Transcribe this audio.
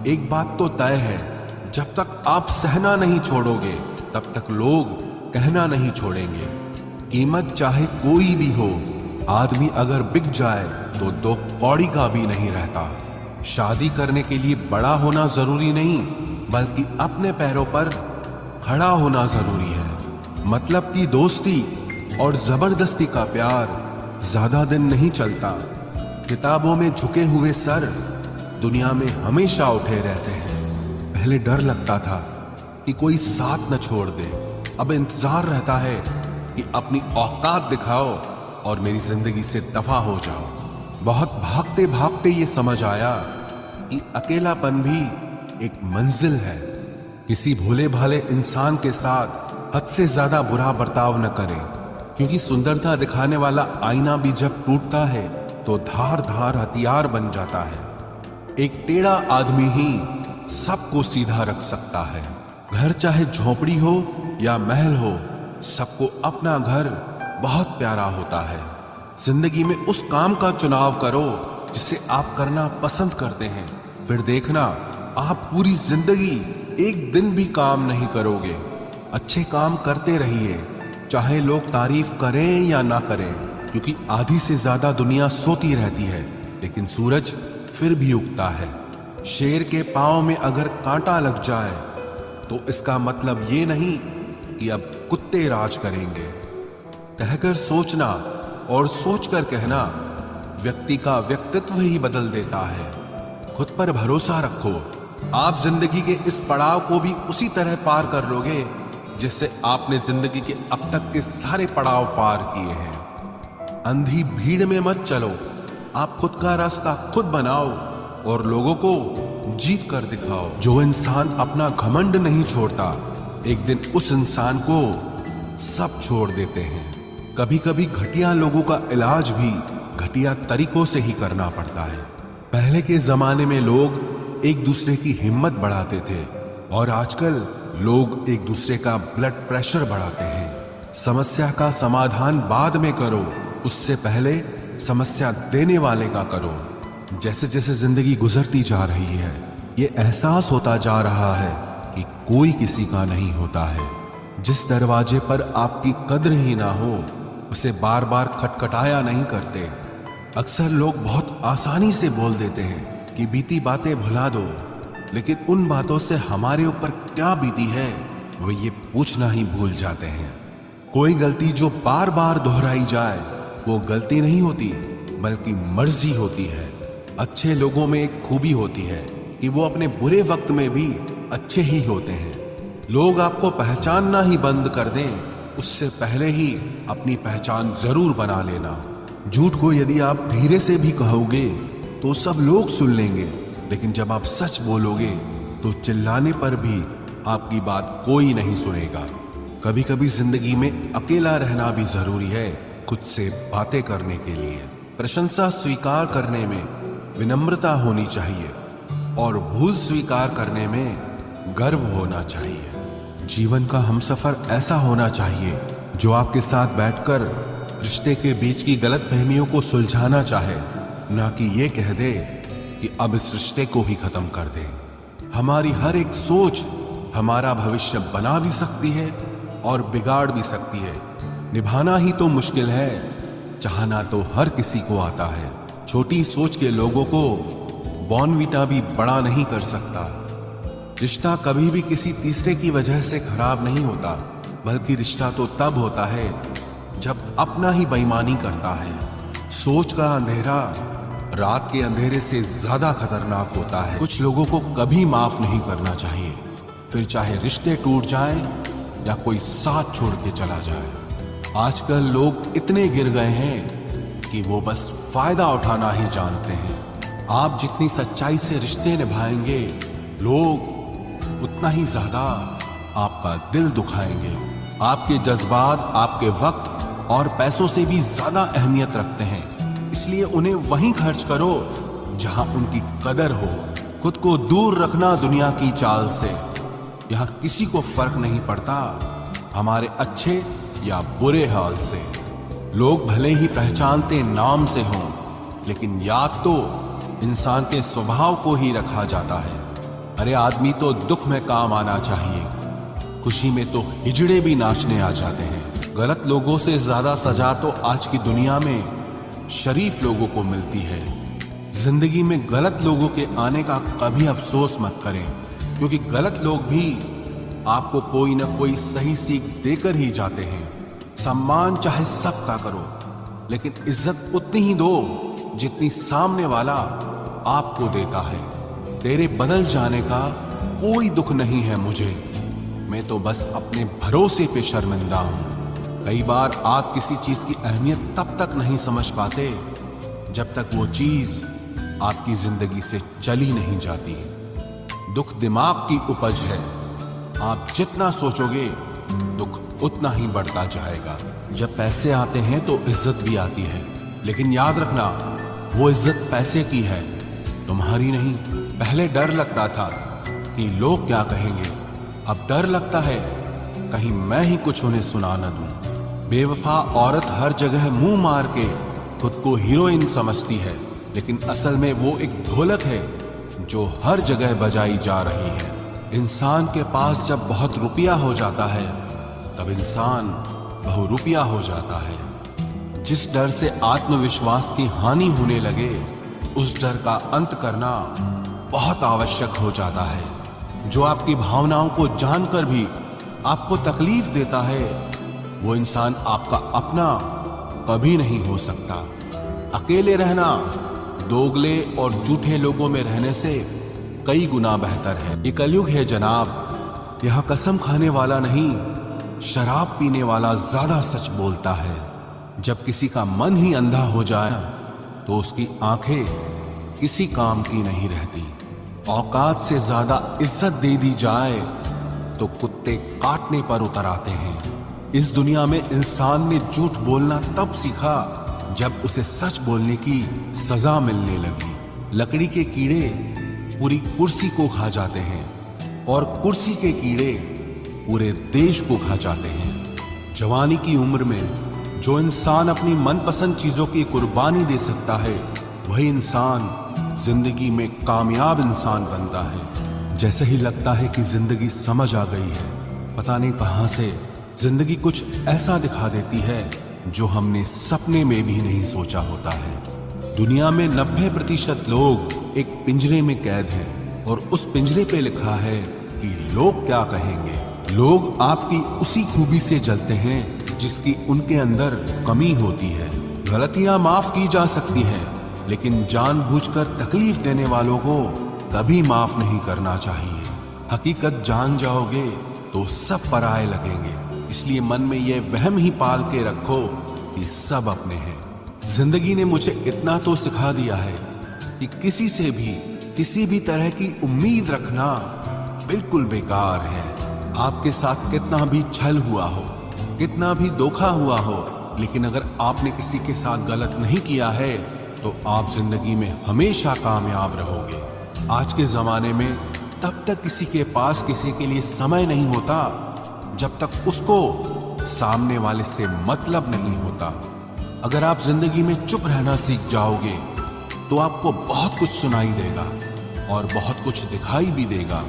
एक बात तो तय है, जब तक आप सहना नहीं छोड़ोगे तब तक लोग कहना नहीं छोड़ेंगे। कीमत चाहे कोई भी हो, आदमी अगर बिक जाए तो दो कौड़ी का भी नहीं रहता। शादी करने के लिए बड़ा होना जरूरी नहीं, बल्कि अपने पैरों पर खड़ा होना जरूरी है। मतलब की दोस्ती और जबरदस्ती का प्यार ज्यादा दिन नहीं चलता। किताबों में झुके हुए सर दुनिया में हमेशा उठे रहते हैं। पहले डर लगता था कि कोई साथ न छोड़ दे, अब इंतजार रहता है कि अपनी औकात दिखाओ और मेरी जिंदगी से दफा हो जाओ। बहुत भागते भागते ये समझ आया कि अकेलापन भी एक मंजिल है। किसी भोले भाले इंसान के साथ हद से ज्यादा बुरा बर्ताव न करें, क्योंकि सुंदरता दिखाने वाला आईना भी जब टूटता है तो धार धार हथियार बन जाता है। एक टेढ़ा आदमी ही सबको सीधा रख सकता है। घर चाहे झोपड़ी हो या महल हो, सबको अपना घर बहुत प्यारा होता है। जिंदगी में उस काम का चुनाव करो जिसे आप करना पसंद करते हैं, फिर देखना आप पूरी जिंदगी एक दिन भी काम नहीं करोगे। अच्छे काम करते रहिए, चाहे लोग तारीफ करें या ना करें, क्योंकि आधी से ज्यादा दुनिया सोती रहती है लेकिन सूरज फिर भी उगता है। शेर के पांव में अगर कांटा लग जाए तो इसका मतलब ये नहीं कि अब कुत्ते राज करेंगे। कहकर सोचना और सोचकर कहना व्यक्ति का व्यक्तित्व ही बदल देता है। खुद पर भरोसा रखो, आप जिंदगी के इस पड़ाव को भी उसी तरह पार कर लोगे जिससे आपने जिंदगी के अब तक के सारे पड़ाव पार किए हैं। अंधी भीड़ में मत चलो, आप खुद का रास्ता खुद बनाओ और लोगों को जीत कर दिखाओ। जो इंसान अपना घमंड नहीं छोड़ता, एक दिन उस इंसान को सब छोड़ देते हैं। कभी कभी घटिया लोगों का इलाज भी घटिया तरीकों से ही करना पड़ता है। पहले के जमाने में लोग एक दूसरे की हिम्मत बढ़ाते थे और आजकल लोग एक दूसरे का ब्लड प्रेशर बढ़ाते हैं। समस्या का समाधान बाद में करो, उससे पहले समस्या देने वाले का करो। जैसे जैसे जिंदगी गुजरती जा रही है, ये एहसास होता जा रहा है कि कोई किसी का नहीं होता है। जिस दरवाजे पर आपकी कद्र ही ना हो, उसे बार बार खटखटाया नहीं करते। अक्सर लोग बहुत आसानी से बोल देते हैं कि बीती बातें भुला दो, लेकिन उन बातों से हमारे ऊपर क्या बीती है वो ये पूछना ही भूल जाते हैं। कोई गलती जो बार बार दोहराई जाए वो गलती नहीं होती, बल्कि मर्जी होती है। अच्छे लोगों में एक खूबी होती है कि वो अपने बुरे वक्त में भी अच्छे ही होते हैं। लोग आपको पहचानना ही बंद कर दें, उससे पहले ही अपनी पहचान जरूर बना लेना। झूठ को यदि आप धीरे से भी कहोगे तो सब लोग सुन लेंगे, लेकिन जब आप सच बोलोगे तो चिल्लाने पर भी आपकी बात कोई नहीं सुनेगा। कभी कभी जिंदगी में अकेला रहना भी जरूरी है, खुद से बातें करने के लिए। प्रशंसा स्वीकार करने में विनम्रता होनी चाहिए और भूल स्वीकार करने में गर्व होना चाहिए। जीवन का हमसफर ऐसा होना चाहिए जो आपके साथ बैठकर रिश्ते के बीच की गलतफहमियों को सुलझाना चाहे, ना कि ये कह दे कि अब इस रिश्ते को ही खत्म कर दे। हमारी हर एक सोच हमारा भविष्य बना भी सकती है और बिगाड़ भी सकती है। निभाना ही तो मुश्किल है, चाहना तो हर किसी को आता है। छोटी सोच के लोगों को बॉर्नवीटा भी बड़ा नहीं कर सकता। रिश्ता कभी भी किसी तीसरे की वजह से खराब नहीं होता, बल्कि रिश्ता तो तब होता है जब अपना ही बेईमानी करता है। सोच का अंधेरा रात के अंधेरे से ज्यादा खतरनाक होता है। कुछ लोगों को कभी माफ नहीं करना चाहिए, फिर चाहे रिश्ते टूट जाएं या कोई साथ छोड़ के चला जाए। आजकल लोग इतने गिर गए हैं कि वो बस फायदा उठाना ही जानते हैं। आप जितनी सच्चाई से रिश्ते निभाएंगे, लोग उतना ही ज्यादा आपका दिल दुखाएंगे। आपके जज्बात आपके वक्त और पैसों से भी ज्यादा अहमियत रखते हैं, इसलिए उन्हें वहीं खर्च करो जहां उनकी कदर हो। खुद को दूर रखना दुनिया की चाल से। यहाँ किसी को फर्क नहीं पड़ता हमारे अच्छे या बुरे हाल से। लोग भले ही पहचानते नाम से हों, लेकिन याद तो इंसान के स्वभाव को ही रखा जाता है। अरे आदमी तो दुख में काम आना चाहिए, खुशी में तो हिजड़े भी नाचने आ जाते हैं। गलत लोगों से ज्यादा सजा तो आज की दुनिया में शरीफ लोगों को मिलती है। जिंदगी में गलत लोगों के आने का कभी अफसोस मत करें, क्योंकि गलत लोग भी आपको कोई ना कोई सही सीख देकर ही जाते हैं। सम्मान चाहे सबका करो, लेकिन इज्जत उतनी ही दो जितनी सामने वाला आपको देता है। तेरे बदल जाने का कोई दुख नहीं है मुझे, मैं तो बस अपने भरोसे पे शर्मिंदा हूं। कई बार आप किसी चीज की अहमियत तब तक नहीं समझ पाते जब तक वो चीज आपकी जिंदगी से चली नहीं जाती। दुख दिमाग की उपज है, आप जितना सोचोगे दुख उतना ही बढ़ता जाएगा। जब पैसे आते हैं तो इज्जत भी आती है, लेकिन याद रखना वो इज्जत पैसे की है, तुम्हारी नहीं। पहले डर लगता था कि लोग क्या कहेंगे, अब डर लगता है कहीं मैं ही कुछ उन्हें सुना न दूं। बेवफा औरत हर जगह मुंह मार के खुद को हीरोइन समझती है, लेकिन असल में वो एक ढोलक है जो हर जगह बजाई जा रही है। इंसान के पास जब बहुत रुपया हो जाता है तब इंसान बहुरुपया हो जाता है। जिस डर से आत्मविश्वास की हानि होने लगे, उस डर का अंत करना बहुत आवश्यक हो जाता है। जो आपकी भावनाओं को जानकर भी आपको तकलीफ देता है, वो इंसान आपका अपना कभी नहीं हो सकता। अकेले रहना दोगले और झूठे लोगों में रहने से कई गुना बेहतर है। ये कलयुग है जनाब, यह कसम खाने वाला नहीं, शराब पीने वाला ज्यादा सच बोलता है। जब किसी का मन ही अंधा हो जाए तो उसकी आंखें किसी काम की नहीं रहती। औकात से ज्यादा इज्जत दे दी जाए तो कुत्ते काटने पर उतर आते हैं। इस दुनिया में इंसान ने झूठ बोलना तब सीखा जब उसे सच बोलने की सजा मिलने लगी। लकड़ी के कीड़े पूरी कुर्सी को खा जाते हैं और कुर्सी के कीड़े पूरे देश को खा जाते हैं। जवानी की उम्र में जो इंसान अपनी मनपसंद चीजों की कुर्बानी दे सकता है, वही इंसान जिंदगी में कामयाब इंसान बनता है। जैसे ही लगता है कि जिंदगी समझ आ गई है, पता नहीं कहां से जिंदगी कुछ ऐसा दिखा देती है जो हमने सपने में भी नहीं सोचा होता है। दुनिया में 90% लोग एक पिंजरे में कैद हैं और उस पिंजरे पे लिखा है कि लोग क्या कहेंगे। लोग आपकी उसी खूबी से जलते हैं जिसकी उनके अंदर कमी होती है। गलतियां माफ की जा सकती हैं, लेकिन जानबूझकर तकलीफ देने वालों को कभी माफ नहीं करना चाहिए। हकीकत जान जाओगे तो सब पराये लगेंगे, इसलिए मन में यह वहम ही पाल के रखो कि सब अपने हैं। जिंदगी ने मुझे इतना तो सिखा दिया है कि किसी से भी किसी भी तरह की उम्मीद रखना बिल्कुल बेकार है। आपके साथ कितना भी छल हुआ हो, कितना भी धोखा हुआ हो, लेकिन अगर आपने किसी के साथ गलत नहीं किया है तो आप जिंदगी में हमेशा कामयाब रहोगे। आज के जमाने में तब तक किसी के पास किसी के लिए समय नहीं होता जब तक उसको सामने वाले से मतलब नहीं होता। अगर आप जिंदगी में चुप रहना सीख जाओगे तो आपको बहुत कुछ सुनाई देगा और बहुत कुछ दिखाई भी देगा।